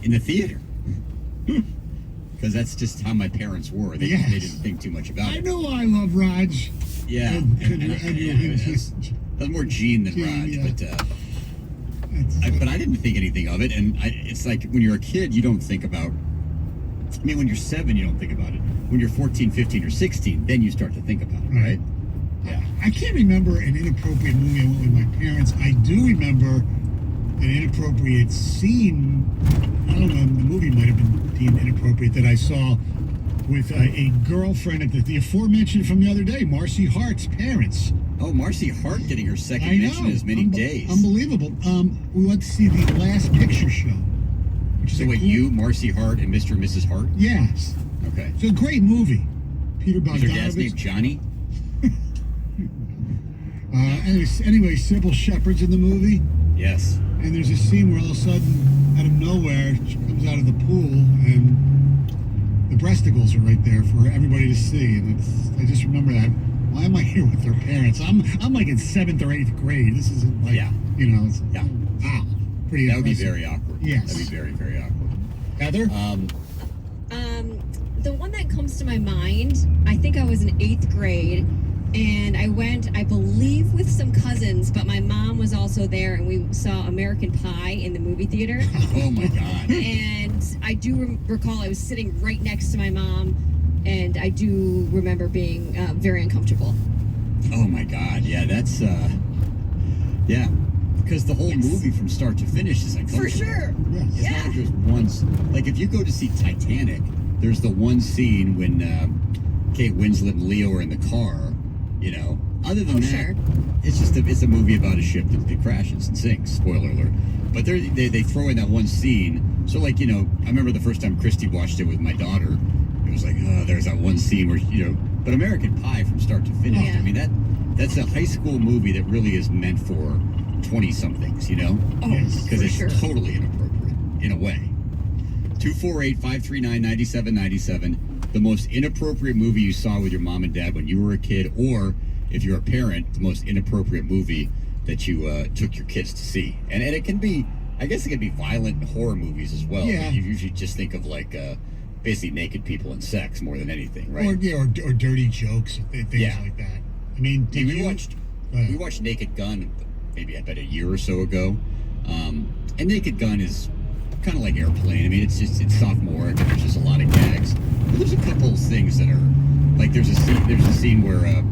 In the theater. Because that's just how my parents were. They didn't think too much about it. I know I love Raj. Yeah. That's more Gene than Raj, but I didn't think anything of it. And it's like when you're a kid, you don't think about. I mean, when you're 7, you don't think about it. When you're 14, 15, or 16, then you start to think about it, right? Yeah. I can't remember an inappropriate movie I went with my parents. I do remember an inappropriate scene. I don't know, the movie might have been deemed inappropriate that I saw with a girlfriend at the aforementioned from the other day, Marcy Hart's parents. Oh, Marcy Hart getting her second mention in as many days. Unbelievable. We went to see the Last Picture Show. So wait, you, Marcy Hart, and Mr. and Mrs. Hart? Yes. Okay. It's a great movie. Peter Bogdanovich. Is her dad's name Johnny? Anyway, Sybil Shepherd's in the movie. Yes. And there's a scene where all of a sudden, out of nowhere, she comes out of the pool and the breasticles are right there for everybody to see. And I just remember that. Why am I here with their parents? I'm like in 7th or 8th grade. This isn't like, wow. Pretty That would be impressive. very awkward. Yes. That'd be very, very awkward. Heather? The one that comes to my mind, I think I was in 8th grade, and I went, I believe, with some cousins, but my mom was also there, and we saw American Pie in the movie theater. Oh my God. And I do recall I was sitting right next to my mom, and I do remember being very uncomfortable. Oh my God. Yeah, that's, yeah. Because the whole movie from start to finish is uncomfortable. For sure. It's not just once. Like if you go to see Titanic, there's the one scene when Kate Winslet and Leo are in the car. You know, other than that, it's just it's a movie about a ship that crashes and sinks. Spoiler alert. But they throw in that one scene. So like, you know, I remember the first time Christy watched it with my daughter. It was like, oh, there's that one scene where, you know, but American Pie from start to finish. Yeah. I mean, that's a high school movie that really is meant for 20-somethings, you know? Because it's totally inappropriate, in a way. 248-539-9797. The most inappropriate movie you saw with your mom and dad when you were a kid, or if you're a parent, the most inappropriate movie that you took your kids to see. And it can be, I guess it can be violent horror movies as well. Yeah. You usually just think of like basically naked people and sex more than anything, right? Or dirty jokes, things like that. I mean, we watched Naked Gun maybe about a year or so ago. And Naked Gun is kind of like Airplane. I mean, it's sophomoric, and there's just a lot of gags. But there's a couple of things that are, like there's a scene where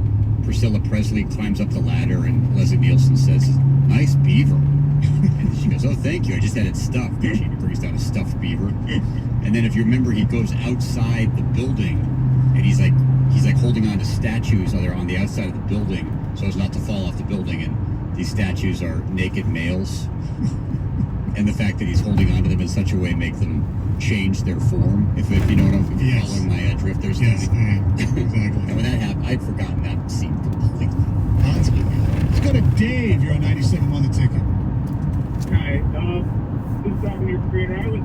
Priscilla Presley climbs up the ladder and Leslie Nielsen says, "Nice beaver." And she goes, "Oh, thank you. I just had it stuffed." And she brings down a stuffed beaver. And then if you remember, he goes outside the building, and he's like holding on to statues that are on the outside of the building so as not to fall off the building. And these statues are naked males. And the fact that he's holding onto them in such a way make them change their form. If you know what I'm following my drift, there's exactly. And when that happened, I'd forgotten that scene completely. That's good. Let's go to Dave. You're on 97 on the ticket. Hi, this is Dominic Creator. I was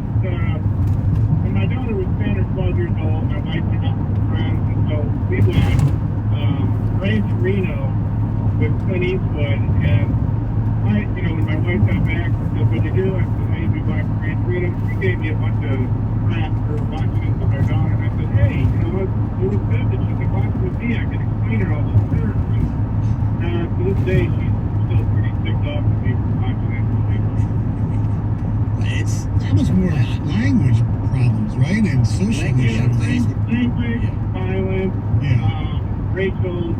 when my daughter was 10 or 12 years old, my wife and I were friends, and so we went Gran Torino with Clint Eastwood, and when my wife got back, she said, "What'd you do?" I said, "Hey, we watched Gran Torino." She gave me a bunch of crap for watching it with our daughter, and I said, "Hey, it was good that she could watch it with me. I could explain her all those terms." And to this day, she's still pretty ticked off with me for watching it. It's almost more language problems, right? And social issues. Language, violence, racial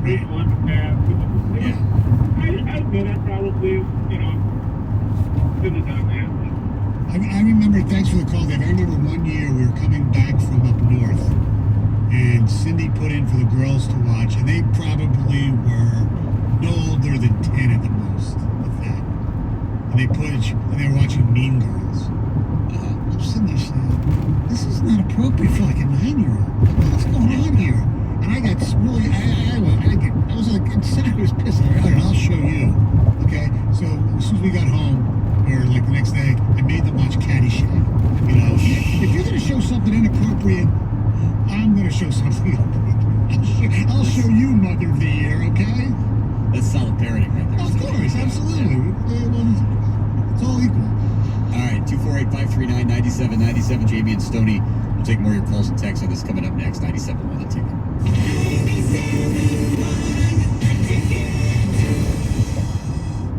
empath. I admit I probably, shouldn't have done that. I remember, thanks for the call, Dave. I remember one year we were coming back from up north, and Cindy put in for the girls to watch, and they probably were no older than 10 at the most, if that. And they were watching Mean Girls. I'm sitting there saying, this is not appropriate for like a 9-year-old. What's going on here? And I got really, I was like, inside, I was pissed. All right, I'll show you. Okay, so as soon as we got home, or like the next day, I made them watch Caddyshack. If you're going to show something inappropriate, I'm going to show something inappropriate. I'll show you Mother of the Year, okay? That's solid parenting right there. Of course, absolutely. It's all equal. 248-539-9797. Jamie and Stoney will take more of your calls and texts on this coming up next. 97.1 The Ticket.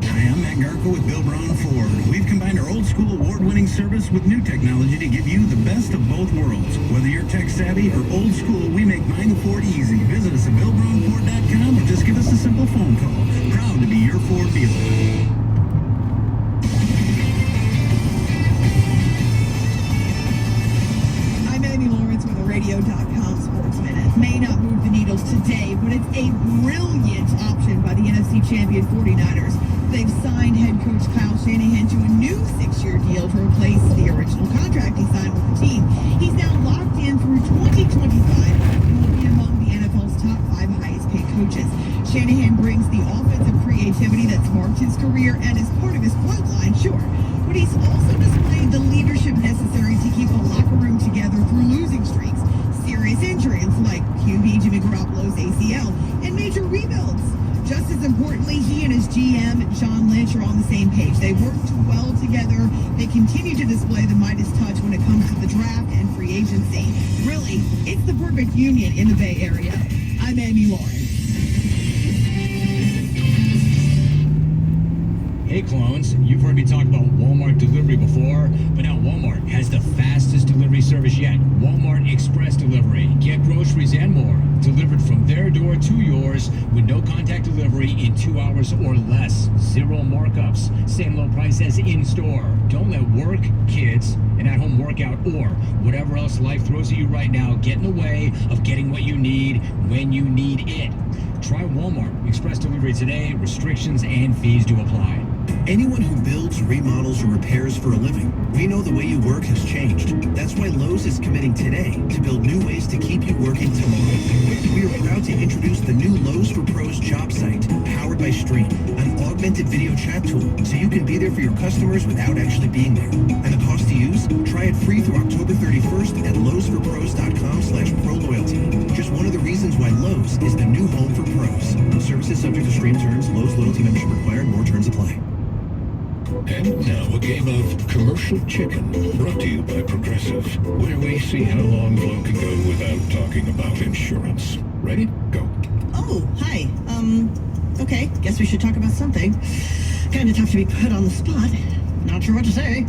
Hi, I'm Matt Garco with Bill Brown Ford. We've combined our old school award-winning service with new technology to give you the best of both worlds. Whether you're tech savvy or old school, we make buying a Ford easy. Visit us at BillBrownFord.com or just give us a simple phone call. Proud to be your Ford dealer. I'm Amy Lawrence with a Radio.com Sports Minute. May not move the needles today, but it's a brilliant option by the NFC champion 49ers. They've signed head coach Kyle Shanahan to a new 6-year deal to replace the original contract he signed with the team. He's now locked in through 2025 and will be among the NFL's top 5 highest paid coaches. Shanahan brings the offensive creativity that's marked his career and is part of his bloodline, sure. But he's also displayed the leadership necessary to keep a locker room together through losing streaks, serious injuries like QB Jimmy Garoppolo's ACL, and major rebuilds. Just as importantly, he and his GM, John Lynch, are on the same page. They worked well together. They continue to display the Midas touch when it comes to the draft and free agency. Really, it's the perfect union in the Bay Area. I'm Amy Lawrence. Hey clones, you've heard me talk about Walmart delivery before, but now Walmart has the fastest delivery service yet. Walmart Express Delivery. Get groceries and more delivered from their door to yours with no contact delivery in 2 hours or less. Zero markups. Same low price as in-store. Don't let work, kids, an at-home workout, or whatever else life throws at you right now get in the way of getting what you need when you need it. Try Walmart Express Delivery today. Restrictions and fees do apply. Anyone who builds, remodels, or repairs for a living, we know the way you work has changed. That's why Lowe's is committing today to build new ways to keep you working tomorrow. We are proud to introduce the new Lowe's for Pros job site, powered by Stream, an augmented video chat tool, so you can be there for your customers without actually being there. And the cost to use? Try it free through October 31st at lowesforpros.com/proloyalty. Just one of the reasons why Lowe's is the new home for pros. Services subject to Stream terms. Lowe's loyalty membership required. More terms apply. And now a game of Commercial Chicken, brought to you by Progressive, where we see how long Flo can go without talking about insurance. Ready? Go. Oh, hi. Okay, guess we should talk about something. Kind of tough to be put on the spot. Not sure what to say.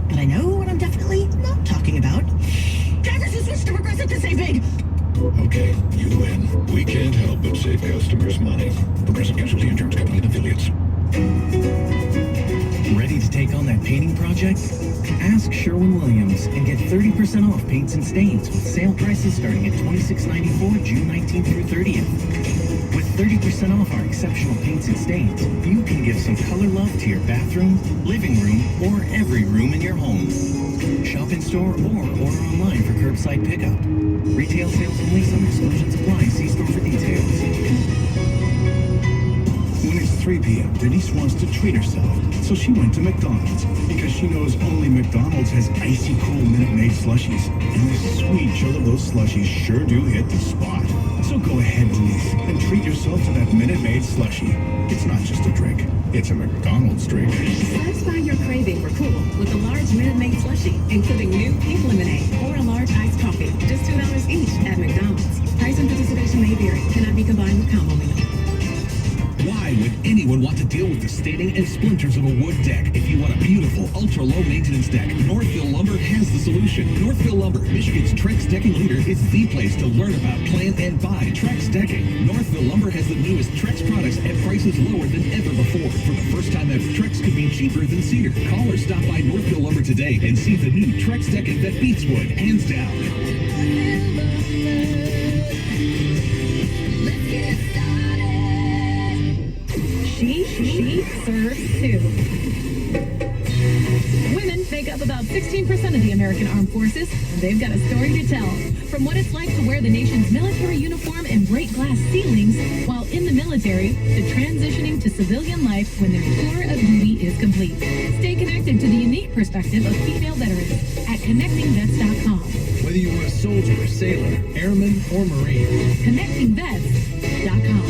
But I know what I'm definitely not talking about. Drivers who switch to Progressive to save big. Okay, you win. We can't help but save customers money. Progressive Casualty Insurance Company and Affiliates. Ready to take on that painting project? Ask Sherwin-Williams and get 30% off paints and stains with sale prices starting at $26.94 June 19th through 30th. With 30% off our exceptional paints and stains, you can give some color love to your bathroom, living room, or every room in your home. Shop in store or order online for curbside pickup. Retail sales only, some exclusions apply. See store for details. When it's 3 p.m., Denise wants to treat herself, so she went to McDonald's because she knows only McDonald's has icy cool Minute Maid slushies, and the sweet chill of those slushies sure do hit the spot. So go ahead, Denise, and treat yourself to that Minute Maid slushie. It's not just a drink; it's a McDonald's drink. Satisfy your craving for cool with a large Minute Maid slushie, including new pink lemonade or a large iced coffee, just $2 each at McDonald's. Price and participation may vary. Cannot be combined with combo meal. Why would anyone want to deal with the staining and splinters of a wood deck? If you want a beautiful, ultra-low maintenance deck, Northville Lumber has the solution. Northville Lumber, Michigan's Trex decking leader, is the place to learn about, plan, and buy Trex decking. Northville Lumber has the newest Trex products at prices lower than ever before. For the first time ever, Trex could be cheaper than cedar. Call or stop by Northville Lumber today and see the new Trex decking that beats wood, hands down. She serves too. Women make up about 16% of the American Armed Forces, and they've got a story to tell. From what it's like to wear the nation's military uniform and break glass ceilings while in the military, to transitioning to civilian life when their tour of duty is complete. Stay connected to the unique perspective of female veterans at ConnectingVets.com. Whether you are a soldier, a sailor, airman, or Marine. ConnectingVets.com.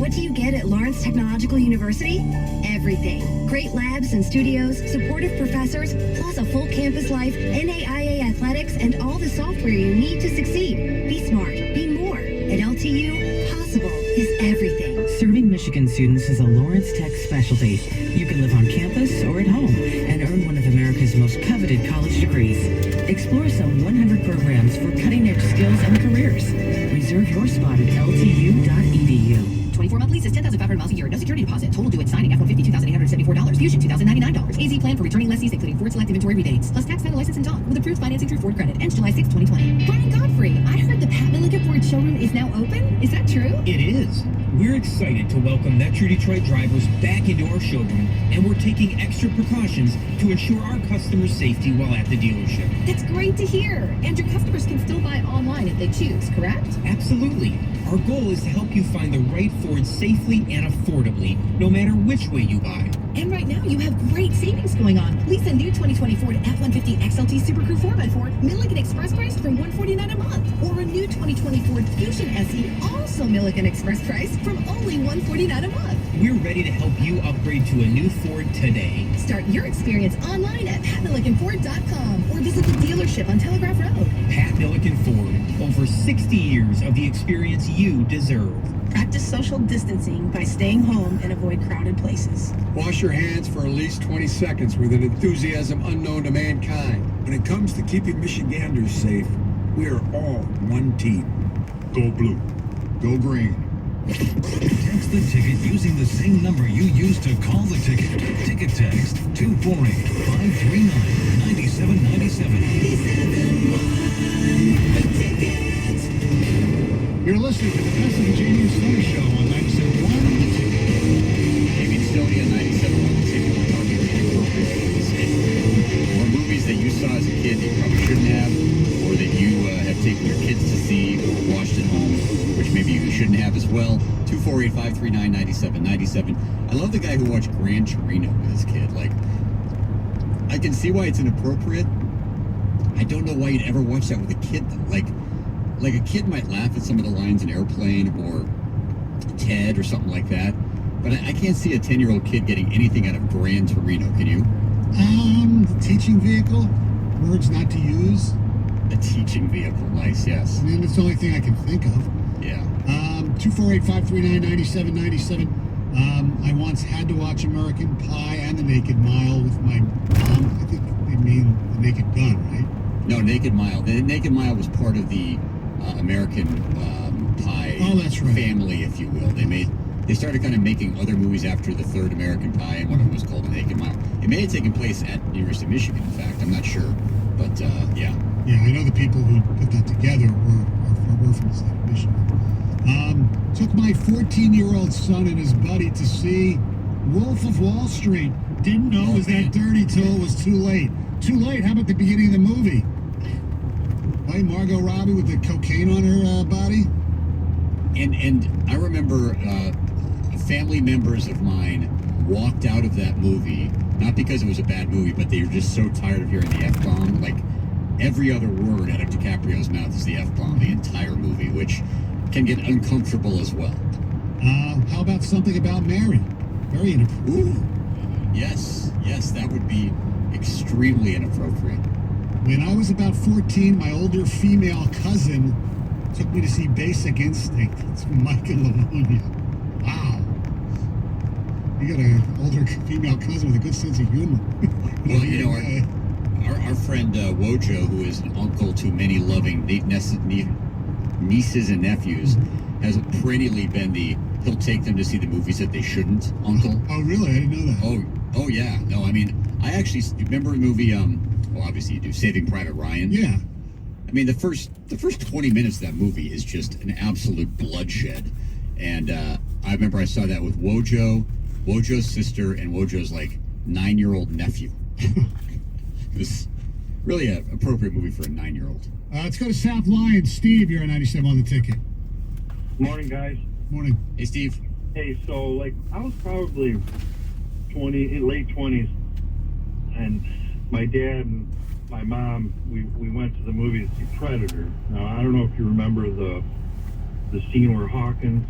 What do you get at Lawrence Technological University? Everything. Great labs and studios, supportive professors, plus a full campus life, NAIA athletics, and all the software you need to succeed. Be smart. Be more. At LTU, possible is everything. Serving Michigan students is a Lawrence Tech specialty. You can live on campus or at home and earn one of America's most coveted college degrees. Explore some 100 programs for cutting-edge skills and careers. Reserve your spot at ltu.edu. 24-month lease is 10,500 miles a year. No security deposit. Total due at signing. F-150, $2,874. Fusion, $2,099. AZ plan for returning lessees, including Ford Select inventory rebates. Plus tax, title, license, and talk. With approved financing through Ford Credit. Ends July 6, 2020. Brian Godfrey, I heard the Pat Milliken Ford showroom is now open. Is that true? It is. We're excited to welcome Metro Detroit drivers back into our showroom, and we're taking extra precautions to ensure our customers' safety while at the dealership. That's great to hear. And your customers can still buy online if they choose, correct? Absolutely. Our goal is to help you find the right Ford safely and affordably, no matter which way you buy. And right now, you have great savings going on. Lease a new 2020 Ford F-150 XLT Super Crew 4x4, Milliken Express price from $149 a month. Or a new 2020 Ford Fusion SE, also Milliken Express price from only $149 a month. We're ready to help you upgrade to a new Ford today. Start your experience online at PatMillikenFord.com or visit the dealership on Telegraph Road. Pat Milliken Ford, over 60 years of the experience you deserve. Practice social distancing by staying home and avoid crowded places. Wash your hands for at least 20 seconds with an enthusiasm unknown to mankind. When it comes to keeping Michiganders safe, we are all one team. Go blue. Go green. Text the ticket using the same number you used to call the ticket. Ticket text 248-539-9797. You're listening to the Best of the Jamie and Stoney Show on 97.1 The Ticket. Jamie and Stoney on 97.1 The Ticket. We're talking inappropriate movies. Or movies that you saw as a kid that you probably shouldn't have, or that you have taken your kids to see or watched at home, which maybe you shouldn't have as well. 248-539-9797. I love the guy who watched Gran Torino with his kid. Like, I can see why it's inappropriate. I don't know why you'd ever watch that with a kid. Like a kid might laugh at some of the lines in Airplane or Ted or something like that, but I can't see a 10-year-old kid getting anything out of Gran Torino. Can you? Teaching vehicle, words not to use. A teaching vehicle, nice, yes. I mean, that's the only thing I can think of. Yeah. 248-539-9797. I once had to watch American Pie and The Naked Mile with my mom. I think they mean The Naked Gun, right? No, Naked Mile. The Naked Mile was part of the American Pie family, if you will. They started kind of making other movies after the third American Pie, and one of them was called The Naked Mile. It may have taken place at University of Michigan, in fact. I'm not sure, but yeah. Yeah, I know the people who put that together were from the state of Michigan. Took my 14-year-old son and his buddy to see Wolf of Wall Street. Didn't know it was that dirty till it was too late. Too late? How about the beginning of the movie? Right, Margot Robbie with the cocaine on her body? And I remember family members of mine walked out of that movie, not because it was a bad movie, but they were just so tired of hearing the F-bomb. Like, every other word out of DiCaprio's mouth is the F-bomb, the entire movie, which can get uncomfortable as well. How about Something About Mary? Very inappropriate. Ooh. Yes, that would be extremely inappropriate. When I was about 14, my older female cousin took me to see Basic Instinct. It's Michael Livonia. Wow. You got an older female cousin with a good sense of humor. Well, you know, our friend Wojo, who is an uncle to many loving nieces and nephews, has perennially been he'll take them to see the movies that they shouldn't, uncle. Oh, really? I didn't know that. Oh yeah. No, I mean, I actually remember a movie, well, obviously you do, Saving Private Ryan. Yeah. I mean, the first 20 minutes of that movie is just an absolute bloodshed. And I remember I saw that with Wojo's sister, and Wojo's, 9-year-old nephew. It was really an appropriate movie for a 9-year-old. Let's go to South Lyon. Steve, you're on 97 on The Ticket. Morning, guys. Morning. Hey, Steve. Hey, so, I was probably late 20s, and my dad and my mom, we went to the movie to see Predator. Now, I don't know if you remember the scene where Hawkins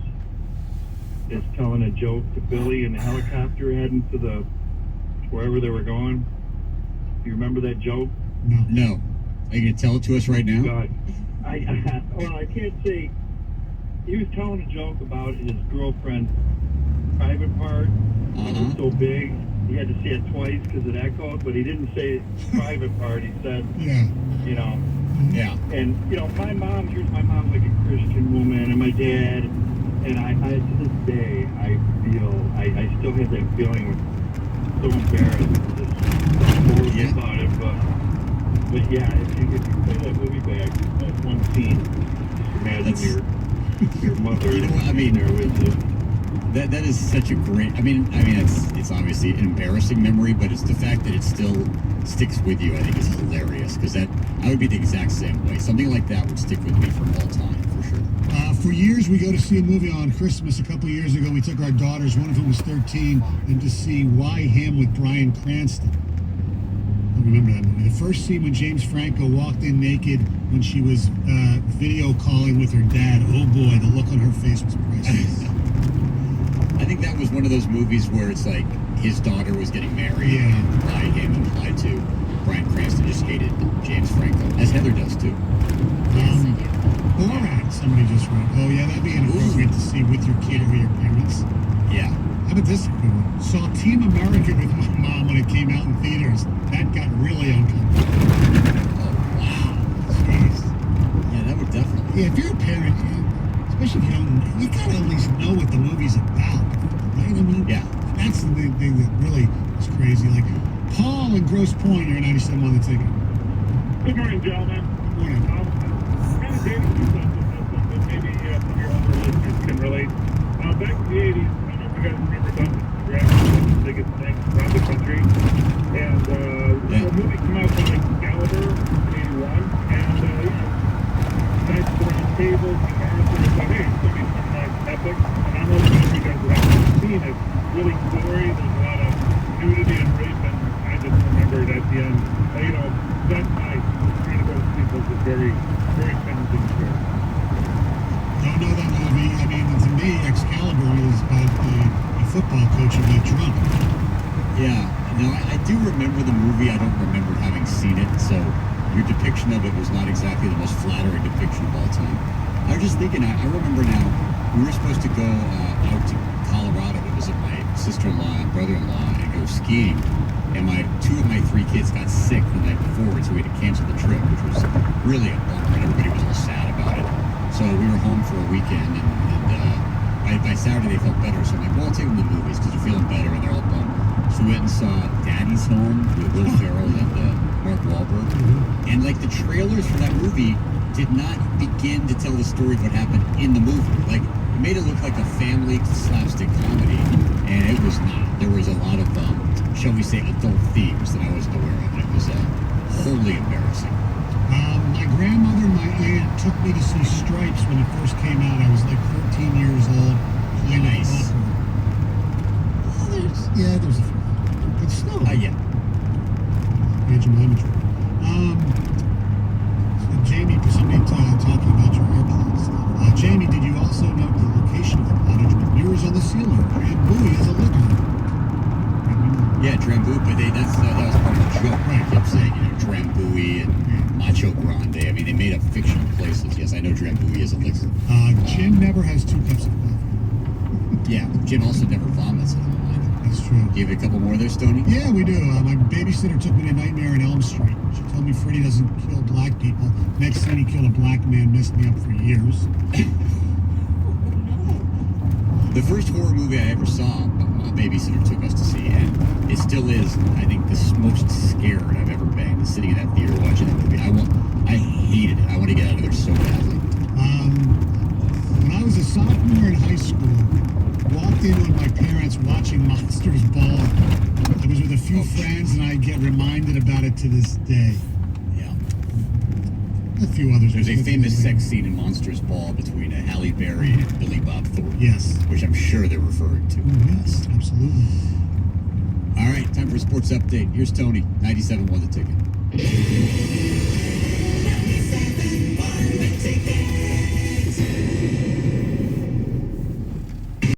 is telling a joke to Billy in the helicopter heading to the wherever they were going. Do you remember that joke? No. Are you going to tell it to us right now? God, well, I can't say. He was telling a joke about his girlfriend's private part. It was so big, he had to say it twice because it echoed, but he didn't say private part. He said, you know. Yeah. And, you know, my mom, here's my mom, like a Christian woman, and my dad, and I to this day, I feel, I still have that feeling, so embarrassed, just horrible about it, but yeah, if you play that movie back, that one scene, just imagine your mother, you know what, I mean, there with you. That is such a great. I mean, it's obviously an embarrassing memory, but it's the fact that it still sticks with you. I think is hilarious because I would be the exact same way. Something like that would stick with me for all time, for sure. For years, we go to see a movie on Christmas. A couple of years ago, we took our daughters, one of whom was 13, and to see Why Him with Bryan Cranston. I remember that movie. The first scene when James Franco walked in naked when she was video calling with her dad. Oh boy, the look on her face was priceless. I think that was one of those movies where it's like his daughter was getting married, and By Him implied to Bryan Cranston just hated James Franco, as Heather does too. Borat, somebody just wrote. Oh yeah, that'd be inappropriate to see with your kid or your parents. Yeah. How about this? Saw Team America with my mom when it came out in theaters. That got really uncomfortable. Oh wow. Jeez. Yeah, that would definitely. Yeah, if you're a parent, especially if you don't, you gotta at least know what the movie's about, right? I mean, that's the big thing that really is crazy. Like, Paul in Grosse Pointe, you're 97 on the ticket. Good morning, gentlemen. Good morning. Kind of dating myself with this one, but maybe some of your older listeners can relate. Back in the 80s, I don't know if you guys remember Dungeons and Dragons, one of the biggest things around the country. And the movie came out called Excalibur in 81, and nights around tables and Arthur was like, hey, it's going to be something like epic. And I don't know if you guys have actually seen it. Really gory. There's a lot of nudity and rape, and I just remembered at the end, you know, that night, trying to go to sleep was a very, very challenging show. Don't know that movie. I mean, to me, Excalibur is about a football coach who got drunk. Yeah. Now, I do remember the movie. I don't remember having seen it, so your depiction of it was not exactly the most flattering depiction of all time. I was just thinking, I remember now, we were supposed to go out to Colorado to visit my sister-in-law and brother-in-law and go skiing, and two of my three kids got sick the night before, so we had to cancel the trip, which was really a bummer, and everybody was all sad about it. So we were home for a weekend, and by Saturday they felt better, so I'm like, well, I'll take them to the movies because they're feeling better, and they're all bummed. So we went and saw Daddy's Home with Will Ferrell and Mark Wahlberg. And like the trailers for that movie did not begin to tell the story of what happened in the movie. Like it made it look like a family slapstick comedy, and it was not. There was a lot of, shall we say, adult themes that I wasn't aware of, and it was wholly embarrassing. My grandmother and my aunt took me to see Stripes when it first came out. I was like 13 years old. Nice. There's a few. But still. Yeah. Imagine my imagery. So Jamie, somebody talking about your airplane stuff. Jamie, did you also note the location of the cottage with mirrors on the ceiling? Drambuie is a liquor. Yeah, Drambuie, but that was part of the joke. Right. They kept saying, Drambuie and Macho Grande. I mean, they made up fictional places. Yes, I know Drambuie is a liquor. Jim never has 2 cups of coffee. Yeah, Jim also never vomits at home. That's true. Do you have a couple more there, Stoney? Yeah, we do. My babysitter took me to Nightmare on Elm Street. She told me Freddy doesn't kill black people. Next scene, he killed a black man, messed me up for years. The first horror movie I ever saw, my babysitter took us to see, and it still is, I think, the most scared I've ever been, sitting in that theater watching that movie. I hated it. I want to get out of there so badly. When I was a sophomore in high school, walked in with my parents watching Monsters Ball. I was with a few friends, and I get reminded about it to this day. Yeah. A few others. There's a famous sex scene in Monsters Ball between Halle Berry and Billy Bob Thornton. Yes. Which I'm sure they're referring to. Yes, absolutely. All right, time for a sports update. Here's Tony, 97 won the ticket.